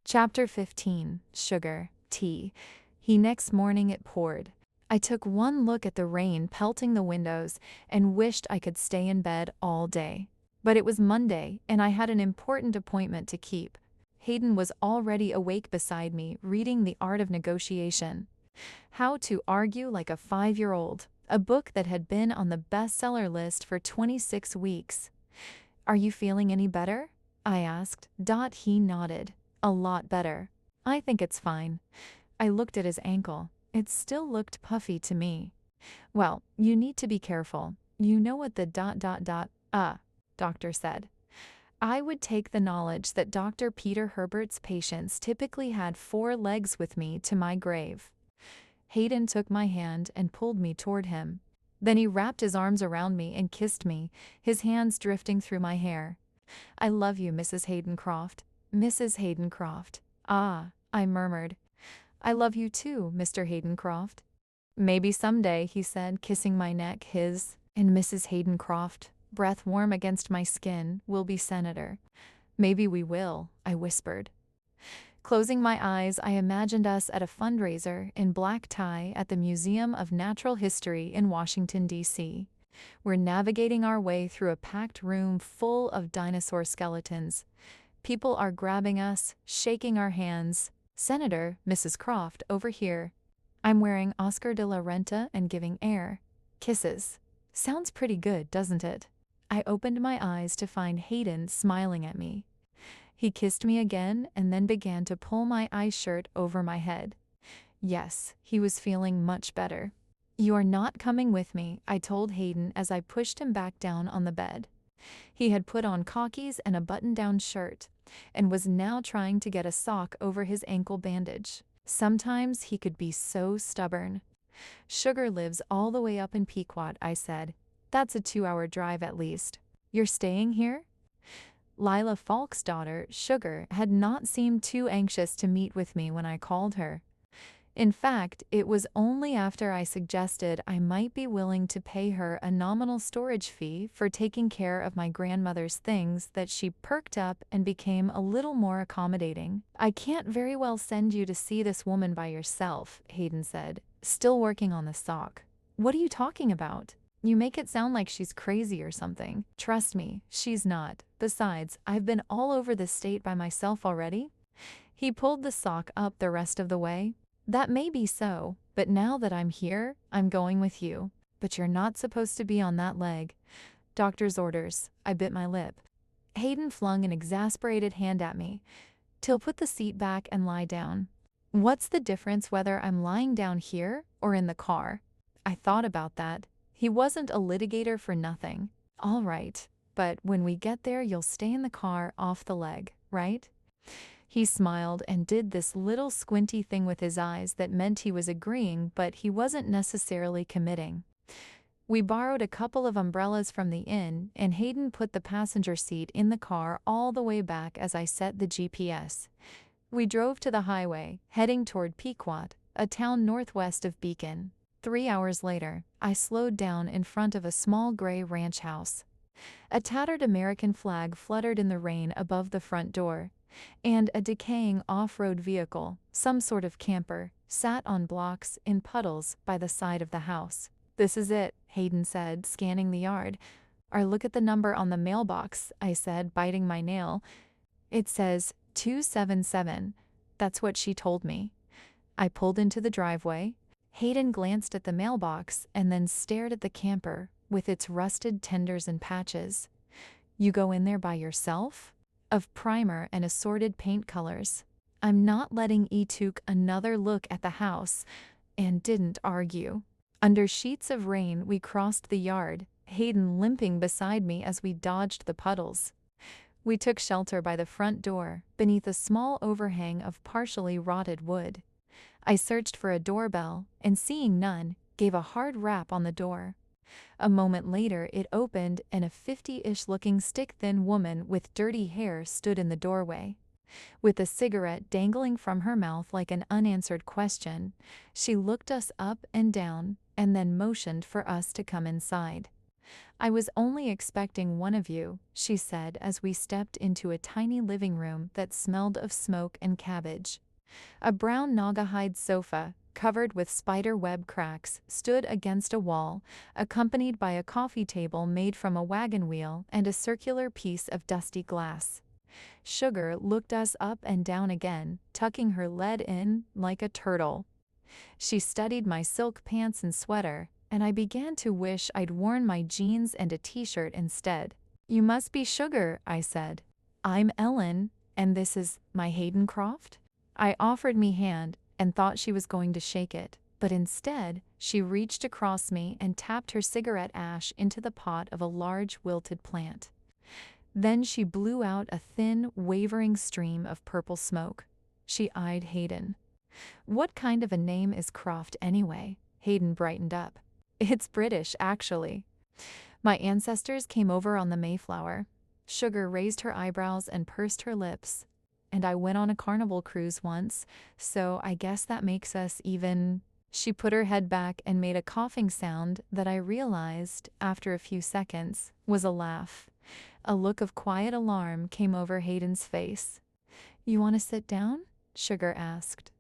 Chapter 15. Sugar. Tea. Next morning it poured. I took one look at the rain pelting the windows and wished I could stay in bed all day. But it was Monday, and I had an important appointment to keep. Hayden was already awake beside me, reading The Art of Negotiation. How to Argue Like a 5-Year-Old, a book that had been on the bestseller list for 26 weeks. "Are you feeling any better?" I asked. He nodded. "A lot better. I think it's fine." I looked at his ankle. It still looked puffy to me. "Well, you need to be careful. You know what the doctor said." I would take the knowledge that Dr. Peter Herbert's patients typically had 4 legs with me to my grave. Hayden took my hand and pulled me toward him. Then he wrapped his arms around me and kissed me, his hands drifting through my hair. "I love you, Mrs. Haydencroft." "Mrs. Haydencroft." "Ah," I murmured. "I love you too, Mr. Haydencroft." "Maybe someday," he said, kissing my neck. His and Mrs. Haydencroft, breath warm against my skin, will be senator. "Maybe we will," I whispered. Closing my eyes, I imagined us at a fundraiser in black tie at the Museum of Natural History in Washington, D.C. We're navigating our way through a packed room full of dinosaur skeletons. People are grabbing us, shaking our hands. "Senator, Mrs. Croft, over here." I'm wearing Oscar de la Renta and giving air. Kisses. Sounds pretty good, doesn't it? I opened my eyes to find Hayden smiling at me. He kissed me again and then began to pull my ice shirt over my head. Yes, he was feeling much better. "You are not coming with me," I told Hayden as I pushed him back down on the bed. He had put on khakis and a button-down shirt, and was now trying to get a sock over his ankle bandage. Sometimes he could be so stubborn. "Sugar lives all the way up in Pequot," I said. "That's a 2-hour drive at least. You're staying here?" Lila Falk's daughter, Sugar, had not seemed too anxious to meet with me when I called her. In fact, it was only after I suggested I might be willing to pay her a nominal storage fee for taking care of my grandmother's things that she perked up and became a little more accommodating. "I can't very well send you to see this woman by yourself," Hayden said, still working on the sock. "What are you talking about? You make it sound like she's crazy or something." "Trust me, she's not. Besides, I've been all over the state by myself already." He pulled the sock up the rest of the way. "That may be so, but now that I'm here, I'm going with you. But you're not supposed to be on that leg." "Doctor's orders." I bit my lip. Hayden flung an exasperated hand at me. "Till put the seat back and lie down." "What's the difference whether I'm lying down here or in the car?" I thought about that. He wasn't a litigator for nothing. "All right, but when we get there you'll stay in the car off the leg, right?" He smiled and did this little squinty thing with his eyes that meant he was agreeing, but he wasn't necessarily committing. We borrowed a couple of umbrellas from the inn, and Hayden put the passenger seat in the car all the way back as I set the GPS. We drove to the highway, heading toward Pequot, a town northwest of Beacon. 3 hours later, I slowed down in front of a small gray ranch house. A tattered American flag fluttered in the rain above the front door, and a decaying off-road vehicle, some sort of camper, sat on blocks in puddles by the side of the house. "This is it," Hayden said, scanning the yard. "Or look at the number on the mailbox," I said, biting my nail. "It says 277. That's what she told me." I pulled into the driveway. Hayden glanced at the mailbox and then stared at the camper with its rusted tenders and patches. "You go in there by yourself?" "Of primer and assorted paint colors." I'm not letting E took another look at the house, and didn't argue. Under sheets of rain we crossed the yard, Hayden limping beside me as we dodged the puddles. We took shelter by the front door, beneath a small overhang of partially rotted wood. I searched for a doorbell, and seeing none, gave a hard rap on the door. A moment later it opened and a 50-ish looking stick-thin woman with dirty hair stood in the doorway. With a cigarette dangling from her mouth like an unanswered question, she looked us up and down and then motioned for us to come inside. I was only expecting one of you, she said as we stepped into a tiny living room that smelled of smoke and cabbage. A brown Naugahyde sofa, covered with spider web cracks, stood against a wall, accompanied by a coffee table made from a wagon wheel and a circular piece of dusty glass. Sugar looked us up and down again, tucking her lead in like a turtle. She studied my silk pants and sweater, and I began to wish I'd worn my jeans and a t-shirt instead. "You must be Sugar," I said. "I'm Ellen, and this is my Haydencroft." I offered me hand and thought she was going to shake it, but instead, she reached across me and tapped her cigarette ash into the pot of a large wilted plant. Then she blew out a thin, wavering stream of purple smoke. She eyed Hayden. "What kind of a name is Croft anyway?" Hayden brightened up. "It's British, actually. My ancestors came over on the Mayflower." Sugar raised her eyebrows and pursed her lips. "And I went on a carnival cruise once, so I guess that makes us even." She put her head back and made a coughing sound that I realized, after a few seconds, was a laugh. A look of quiet alarm came over Hayden's face. "You want to sit down?" Sugar asked.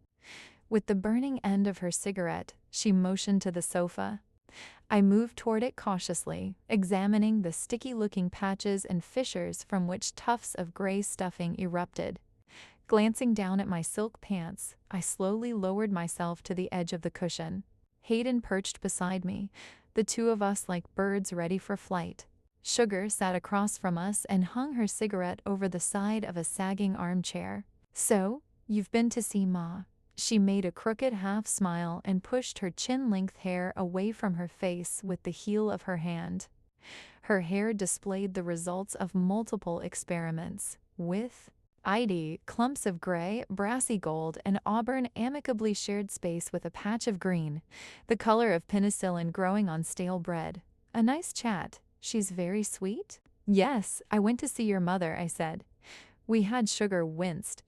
With the burning end of her cigarette, she motioned to the sofa. I moved toward it cautiously, examining the sticky-looking patches and fissures from which tufts of gray stuffing erupted. Glancing down at my silk pants, I slowly lowered myself to the edge of the cushion. Hayden perched beside me, the two of us like birds ready for flight. Sugar sat across from us and hung her cigarette over the side of a sagging armchair. "So, you've been to see Ma." She made a crooked half smile and pushed her chin-length hair away from her face with the heel of her hand. Her hair displayed the results of multiple experiments, with clumps of gray, brassy gold, and auburn amicably shared space with a patch of green, the color of penicillin growing on stale bread. "A nice chat. She's very sweet?" "Yes, I went to see your mother," I said. We had. Sugar winced.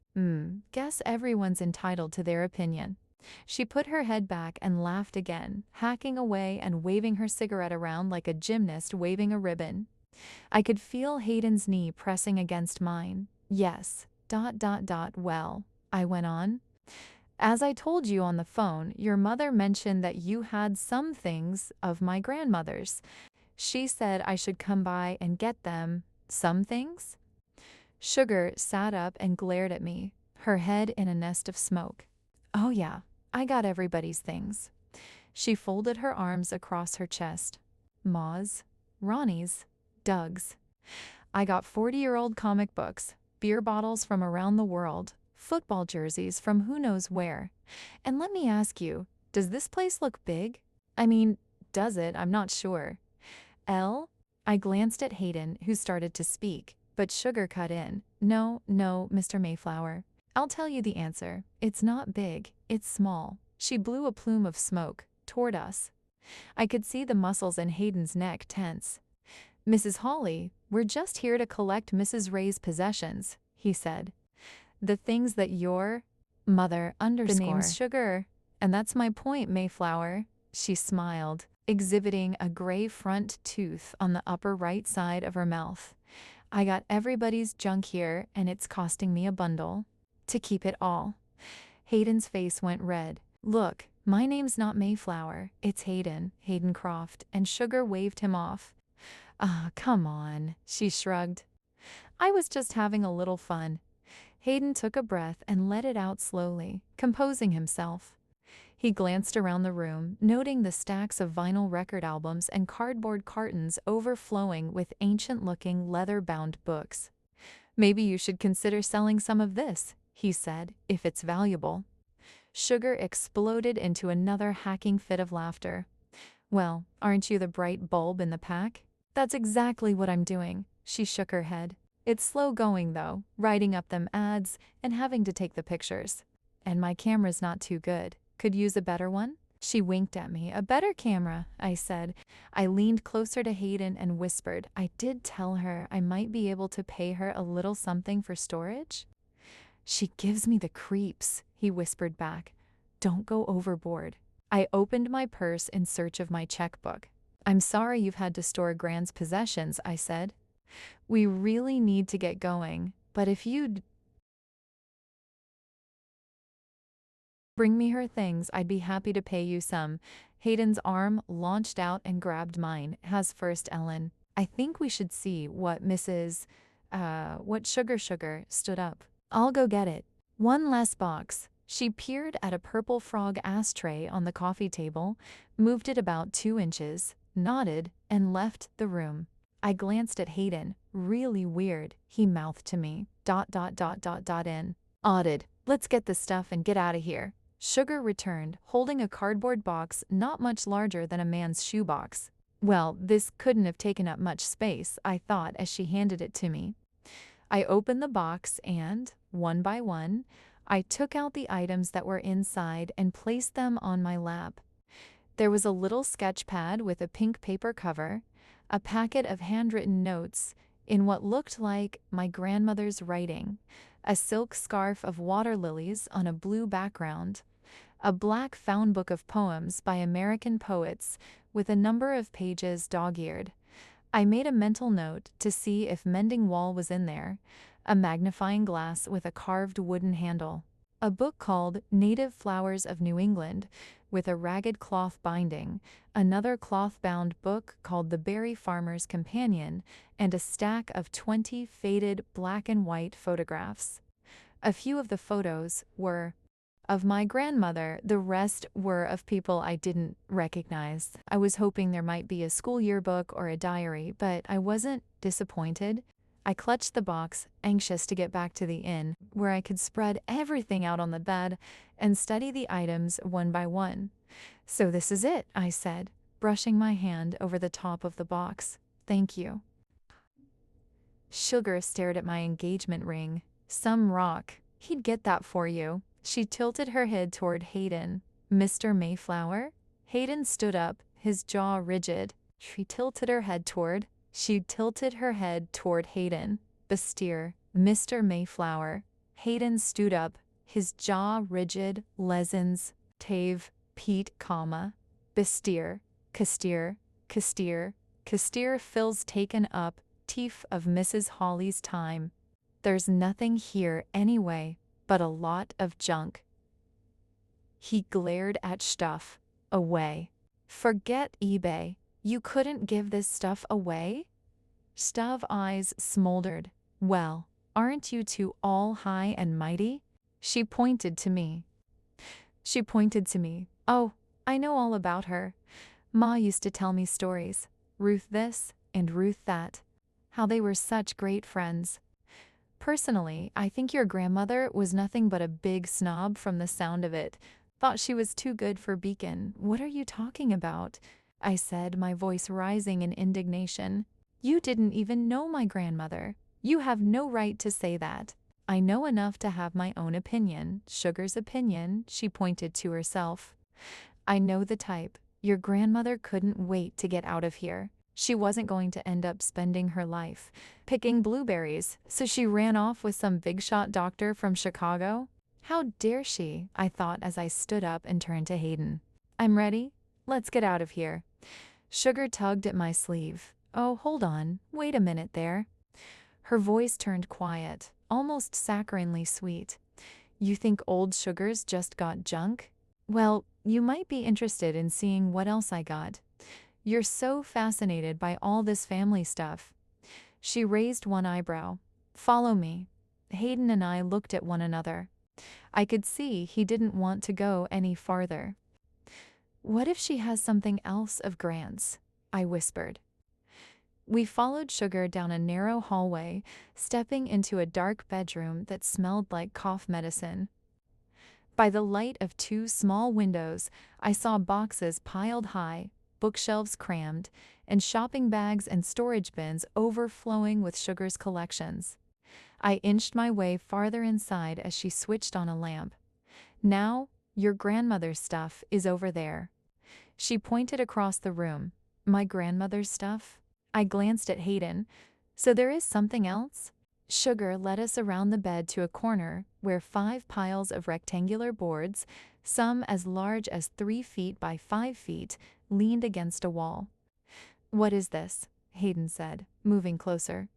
Guess everyone's entitled to their opinion." She put her head back and laughed again, hacking away and waving her cigarette around like a gymnast waving a ribbon. I could feel Hayden's knee pressing against mine. "Yes, ... well," I went on. "As I told you on the phone, your mother mentioned that you had some things of my grandmother's. She said I should come by and get them." "Some things?" Sugar sat up and glared at me, her head in a nest of smoke. "Oh yeah, I got everybody's things." She folded her arms across her chest. "Ma's, Ronnie's, Doug's. I got 40-year-old comic books, beer bottles from around the world, football jerseys from who knows where. And let me ask you, does this place look big? I mean, does it? I'm not sure." I glanced at Hayden, who started to speak, but Sugar cut in. No, Mr. Mayflower. I'll tell you the answer. It's not big, it's small." She blew a plume of smoke toward us. I could see the muscles in Hayden's neck tense. "Mrs. Hawley, we're just here to collect Mrs. Ray's possessions," he said. "The things that your mother underscore." "The name's Sugar, and that's my point, Mayflower." She smiled, exhibiting a gray front tooth on the upper right side of her mouth. "I got everybody's junk here, and it's costing me a bundle to keep it all." Hayden's face went red. "Look, my name's not Mayflower, it's Haydencroft," and Sugar waved him off. "Ah, come on," she shrugged. "I was just having a little fun." Hayden took a breath and let it out slowly, composing himself. He glanced around the room, noting the stacks of vinyl record albums and cardboard cartons overflowing with ancient-looking leather-bound books. "Maybe you should consider selling some of this," he said, "if it's valuable." Sugar exploded into another hacking fit of laughter. "Well, aren't you the bright bulb in the pack?" "That's exactly what I'm doing." She shook her head. "It's slow going, though, writing up them ads and having to take the pictures. And my camera's not too good. Could use a better one?" She winked at me. "A better camera," I said. I leaned closer to Hayden and whispered, "I did tell her I might be able to pay her a little something for storage." "She gives me the creeps," he whispered back. "Don't go overboard." I opened my purse in search of my checkbook. I'm sorry you've had to store Grand's possessions, I said. We really need to get going, but if you'd bring me her things, I'd be happy to pay you some. Hayden's arm launched out and grabbed mine. Has first, Ellen. I think we should see what what Sugar stood up. I'll go get it. One less box. She peered at a purple frog ashtray on the coffee table, moved it about 2 inches, nodded, and left the room. I glanced at Hayden. Really weird, he mouthed to me. In. Odded. Let's get the stuff and get out of here. Sugar returned, holding a cardboard box not much larger than a man's shoebox. Well, this couldn't have taken up much space, I thought as she handed it to me. I opened the box and, one by one, I took out the items that were inside and placed them on my lap. There was a little sketch pad with a pink paper cover, a packet of handwritten notes in what looked like my grandmother's writing, a silk scarf of water lilies on a blue background, a black found book of poems by American poets with a number of pages dog-eared. I made a mental note to see if mending wall was in there, a magnifying glass with a carved wooden handle, a book called Native Flowers of New England with a ragged cloth binding, another cloth-bound book called The Berry Farmer's Companion, and a stack of 20 faded black and white photographs. A few of the photos were of my grandmother, the rest were of people I didn't recognize. I was hoping there might be a school yearbook or a diary, but I wasn't disappointed. I clutched the box, anxious to get back to the inn, where I could spread everything out on the bed and study the items one by one. So this is it, I said, brushing my hand over the top of the box. Thank you. Sugar stared at my engagement ring. Some rock. He'd get that for you. She tilted her head toward Hayden. Mr. Mayflower? Hayden stood up, his jaw rigid. She tilted her head toward Hayden. Besteer. Mr. Mayflower. Hayden stood up, his jaw rigid. Lessons. Tave. Pete, comma. Besteer. Castire fills taken up. Teeth of Mrs. Hawley's time. There's nothing here anyway, but a lot of junk. He glared at stuff. Away. Forget eBay. You couldn't give this stuff away? Stuff eyes smoldered. Well, aren't you two all high and mighty? She pointed to me. Oh, I know all about her. Ma used to tell me stories. Ruth this and Ruth that. How they were such great friends. Personally, I think your grandmother was nothing but a big snob from the sound of it. Thought she was too good for Beacon. What are you talking about? I said, my voice rising in indignation. You didn't even know my grandmother. You have no right to say that. I know enough to have my own opinion. Sugar's opinion, she pointed to herself. I know the type. Your grandmother couldn't wait to get out of here. She wasn't going to end up spending her life picking blueberries, so she ran off with some big-shot doctor from Chicago. How dare she, I thought as I stood up and turned to Hayden. I'm ready. Let's get out of here. Sugar tugged at my sleeve. Oh, hold on. Wait a minute there. Her voice turned quiet, almost saccharinely sweet. You think old Sugar's just got junk? Well, you might be interested in seeing what else I got. You're so fascinated by all this family stuff. She raised one eyebrow. Follow me. Hayden and I looked at one another. I could see he didn't want to go any farther. What if she has something else of Grant's? I whispered. We followed Sugar down a narrow hallway, stepping into a dark bedroom that smelled like cough medicine. By the light of 2 small windows, I saw boxes piled high, bookshelves crammed, and shopping bags and storage bins overflowing with Sugar's collections. I inched my way farther inside as she switched on a lamp. Now, your grandmother's stuff is over there. She pointed across the room. My grandmother's stuff? I glanced at Hayden. So there is something else? Sugar led us around the bed to a corner where 5 piles of rectangular boards, some as large as 3 feet by 5 feet, leaned against a wall. "What is this?" Hayden said, moving closer.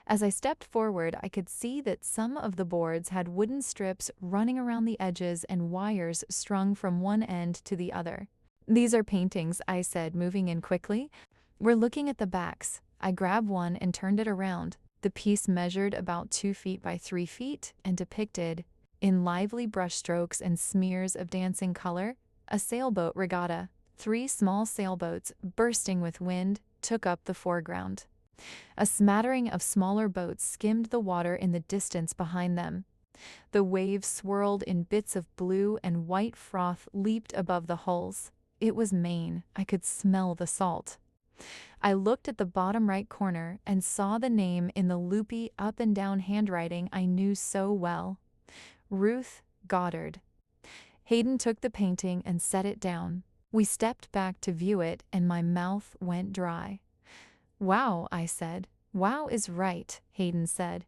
As I stepped forward, I could see that some of the boards had wooden strips running around the edges and wires strung from one end to the other. "These are paintings," I said, moving in quickly. "We're looking at the backs." I grabbed one and turned it around. The piece measured about 2 feet by 3 feet and depicted, in lively brushstrokes and smears of dancing color, a sailboat regatta. 3 small sailboats, bursting with wind, took up the foreground. A smattering of smaller boats skimmed the water in the distance behind them. The waves swirled in bits of blue, and white froth leaped above the hulls. It was Maine. I could smell the salt. I looked at the bottom right corner and saw the name in the loopy up and down handwriting I knew so well. Ruth Goddard. Hayden took the painting and set it down. We stepped back to view it, and my mouth went dry. "Wow," I said. "Wow is right," Hayden said.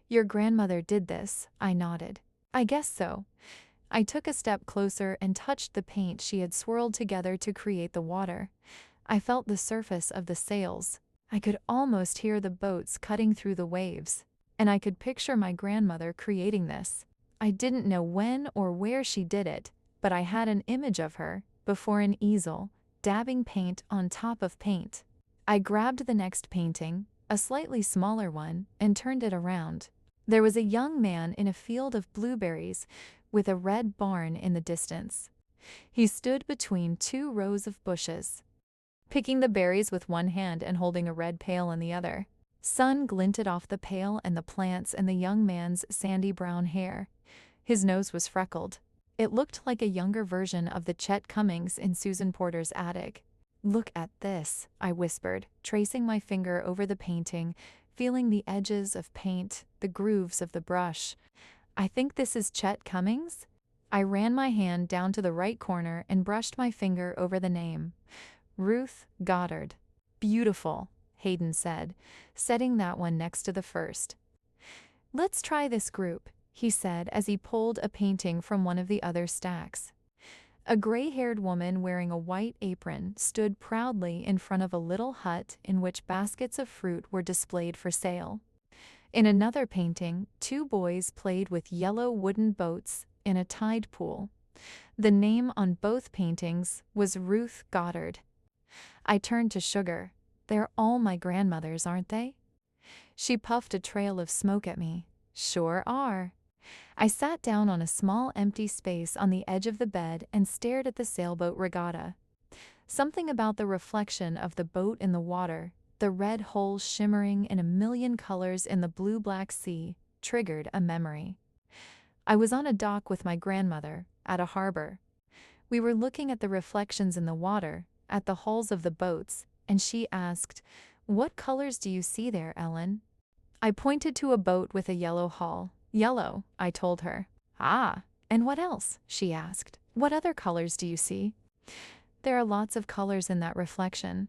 "Your grandmother did this," I nodded. "I guess so." I took a step closer and touched the paint she had swirled together to create the water. I felt the surface of the sails. I could almost hear the boats cutting through the waves. And I could picture my grandmother creating this. I didn't know when or where she did it, but I had an image of her, before an easel, dabbing paint on top of paint. I grabbed the next painting, a slightly smaller one, and turned it around. There was a young man in a field of blueberries, with a red barn in the distance. He stood between 2 rows of bushes, picking the berries with one hand and holding a red pail in the other. Sun glinted off the pail and the plants and the young man's sandy brown hair. His nose was freckled. It looked like a younger version of the Chet Cummings in Susan Porter's attic. "Look at this," I whispered, tracing my finger over the painting, feeling the edges of paint, the grooves of the brush. "I think this is Chet Cummings." I ran my hand down to the right corner and brushed my finger over the name. "Ruth Goddard." "Beautiful," Hayden said, setting that one next to the first. "Let's try this group," he said as he pulled a painting from one of the other stacks. A gray-haired woman wearing a white apron stood proudly in front of a little hut in which baskets of fruit were displayed for sale. In another painting, 2 boys played with yellow wooden boats in a tide pool. The name on both paintings was Ruth Goddard. I turned to Sugar. "They're all my grandmothers, aren't they?" She puffed a trail of smoke at me. "Sure are." I sat down on a small empty space on the edge of the bed and stared at the sailboat regatta. Something about the reflection of the boat in the water, the red hull shimmering in a million colors in the blue-black sea, triggered a memory. I was on a dock with my grandmother, at a harbor. We were looking at the reflections in the water, at the hulls of the boats, and she asked, "What colors do you see there, Ellen?" I pointed to a boat with a yellow hull. "Yellow," I told her. "Ah, and what else?" she asked. "What other colors do you see?" "There are lots of colors in that reflection."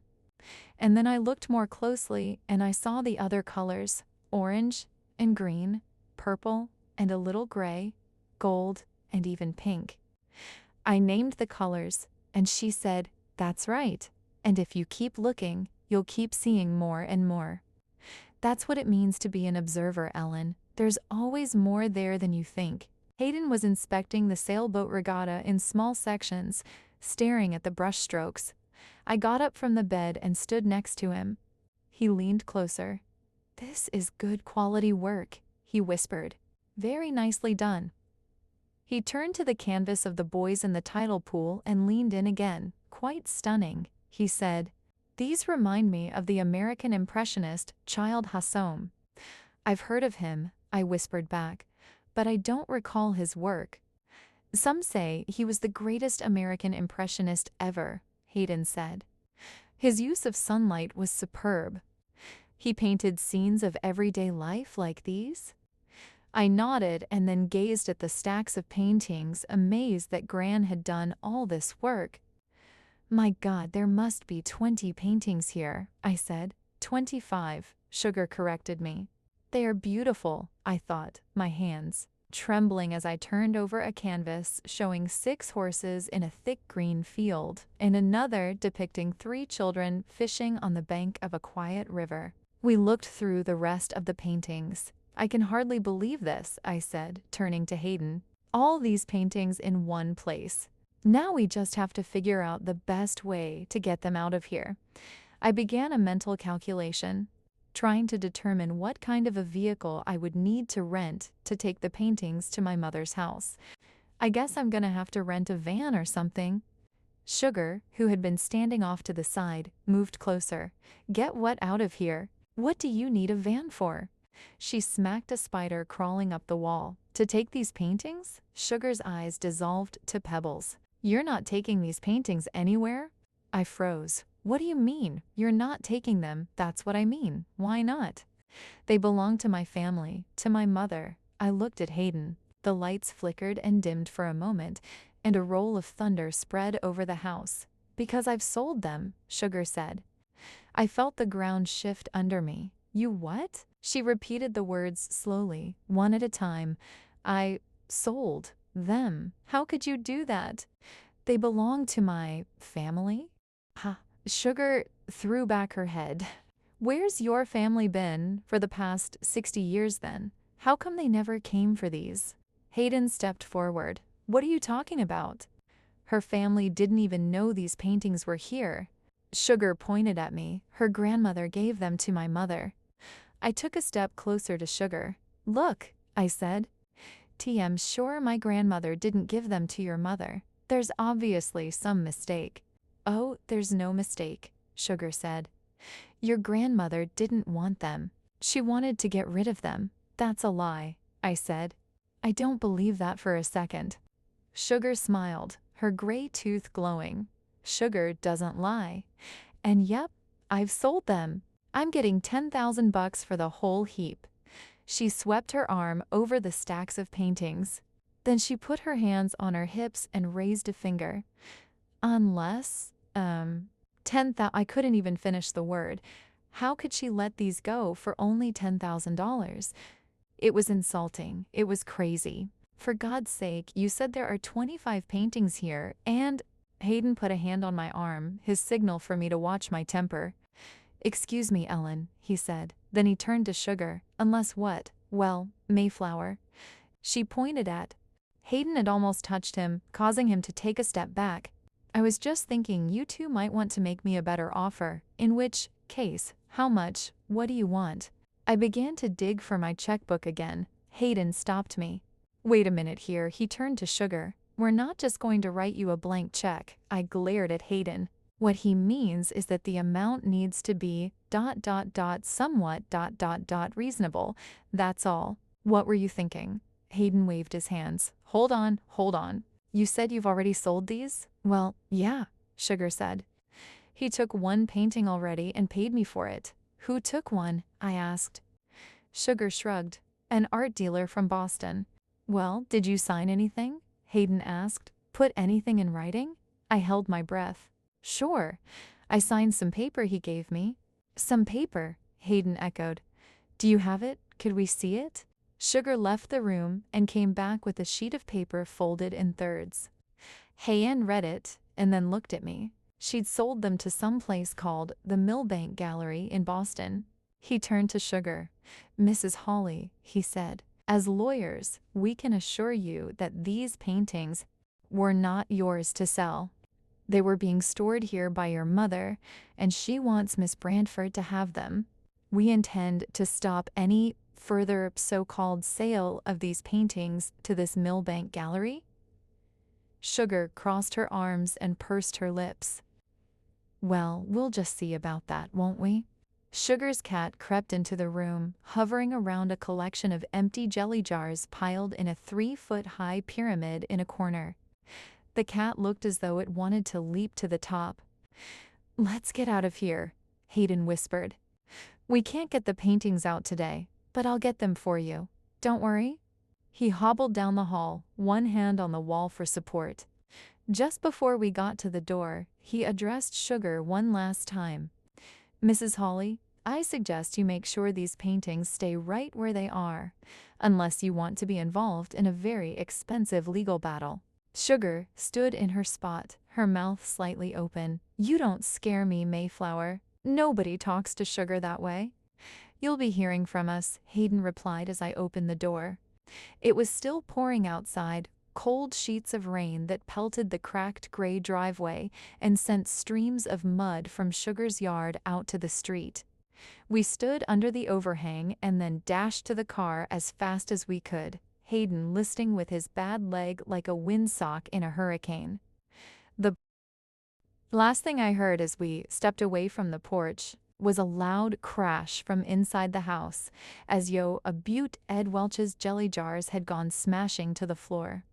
And then I looked more closely and I saw the other colors, orange and green, purple and a little gray, gold and even pink. I named the colors, and she said, "That's right. And if you keep looking, you'll keep seeing more and more." That's what it means to be an observer, Ellen. There's always more there than you think. Hayden was inspecting the sailboat regatta in small sections, staring at the brushstrokes. I got up from the bed and stood next to him. He leaned closer. "This is good quality work," he whispered. "Very nicely done." He turned to the canvas of the boys in the tidal pool and leaned in again. "Quite stunning," he said. "These remind me of the American Impressionist Childe Hassam." "I've heard of him," I whispered back, "but I don't recall his work." "Some say he was the greatest American Impressionist ever," Hayden said. "His use of sunlight was superb." "He painted scenes of everyday life like these?" I nodded and then gazed at the stacks of paintings, amazed that Gran had done all this work. "My God, there must be 20 paintings here," I said. 25, Sugar corrected me. "They are beautiful," I thought, my hands trembling as I turned over a canvas showing 6 horses in a thick green field, and another depicting 3 children fishing on the bank of a quiet river. We looked through the rest of the paintings. "I can hardly believe this," I said, turning to Hayden. "All these paintings in one place. Now we just have to figure out the best way to get them out of here." I began a mental calculation, trying to determine what kind of a vehicle I would need to rent to take the paintings to my mother's house. "I guess I'm gonna have to rent a van or something." Sugar, who had been standing off to the side, moved closer. "Get what out of here? What do you need a van for?" She smacked a spider crawling up the wall. "To take these paintings?" Sugar's eyes dissolved to pebbles. "You're not taking these paintings anywhere?" I froze. "What do you mean? You're not taking them? That's what I mean. Why not?" "They belong to my family, to my mother." I looked at Hayden. The lights flickered and dimmed for a moment, and a roll of thunder spread over the house. "Because I've sold them," Sugar said. I felt the ground shift under me. "You what?" She repeated the words slowly, one at a time. "I sold them. How could you do that?" "They belong to my family?" Ha! Sugar threw back her head. "Where's your family been for the past 60 years then? How come they never came for these?" Hayden stepped forward. "What are you talking about?" "Her family didn't even know these paintings were here." Sugar pointed at me. "Her grandmother gave them to my mother." I took a step closer to Sugar. "Look," I said. "TM sure my grandmother didn't give them to your mother. There's obviously some mistake." "Oh, there's no mistake," Sugar said. "Your grandmother didn't want them. She wanted to get rid of them." "That's a lie," I said. "I don't believe that for a second." Sugar smiled, her gray tooth glowing. "Sugar doesn't lie. And yep, I've sold them. I'm getting $10,000 for the whole heap." She swept her arm over the stacks of paintings. Then she put her hands on her hips and raised a finger. "Unless, 10,000, I couldn't even finish the word. How could she let these go for only $10,000? It was insulting. It was crazy. "For God's sake, you said there are 25 paintings here, and—" Hayden put a hand on my arm, his signal for me to watch my temper. "Excuse me, Ellen," he said. Then he turned to Sugar. "Unless what?" "Well, Mayflower." She pointed at. Hayden had almost touched him, causing him to take a step back. "I was just thinking you two might want to make me a better offer. In which case, how much? What do you want?" I began to dig for my checkbook again. Hayden stopped me. "Wait a minute here," he turned to Sugar. "We're not just going to write you a blank check." I glared at Hayden. "What he means is that the amount needs to be ... somewhat ... reasonable. That's all." "What were you thinking?" Hayden waved his hands. Hold on. You said you've already sold these?" "Well, yeah," Sugar said. "He took one painting already and paid me for it." "Who took one?" I asked. Sugar shrugged. "An art dealer from Boston." "Well, did you sign anything?" Hayden asked. "Put anything in writing?" I held my breath. "Sure. I signed some paper he gave me." "Some paper?" Hayden echoed. "Do you have it? Could we see it?" Sugar left the room and came back with a sheet of paper folded in thirds. Hayden read it and then looked at me. She'd sold them to some place called the Milbank Gallery in Boston. He turned to Sugar. "Mrs. Hawley," he said, "as lawyers, we can assure you that these paintings were not yours to sell. They were being stored here by your mother, and she wants Miss Brantford to have them. We intend to stop any further so-called sale of these paintings to this Milbank Gallery." Sugar crossed her arms and pursed her lips. "Well, we'll just see about that, won't we?" Sugar's cat crept into the room, hovering around a collection of empty jelly jars piled in a 3-foot-high pyramid in a corner. The cat looked as though it wanted to leap to the top. "Let's get out of here," Hayden whispered. "We can't get the paintings out today, but I'll get them for you. Don't worry." He hobbled down the hall, one hand on the wall for support. Just before we got to the door, he addressed Sugar one last time. "Mrs. Hawley, I suggest you make sure these paintings stay right where they are, unless you want to be involved in a very expensive legal battle. Sugar stood in her spot, her mouth slightly open. You don't scare me, Mayflower. Nobody talks to Sugar that way. You'll be hearing from us, Hayden replied as I opened the door. It was still pouring outside, cold sheets of rain that pelted the cracked gray driveway and sent streams of mud from Sugar's yard out to the street. We stood under the overhang and then dashed to the car as fast as we could, Hayden listing with his bad leg like a windsock in a hurricane. The last thing I heard as we stepped away from the porch was a loud crash from inside the house, as a Butte Ed Welch's jelly jars had gone smashing to the floor.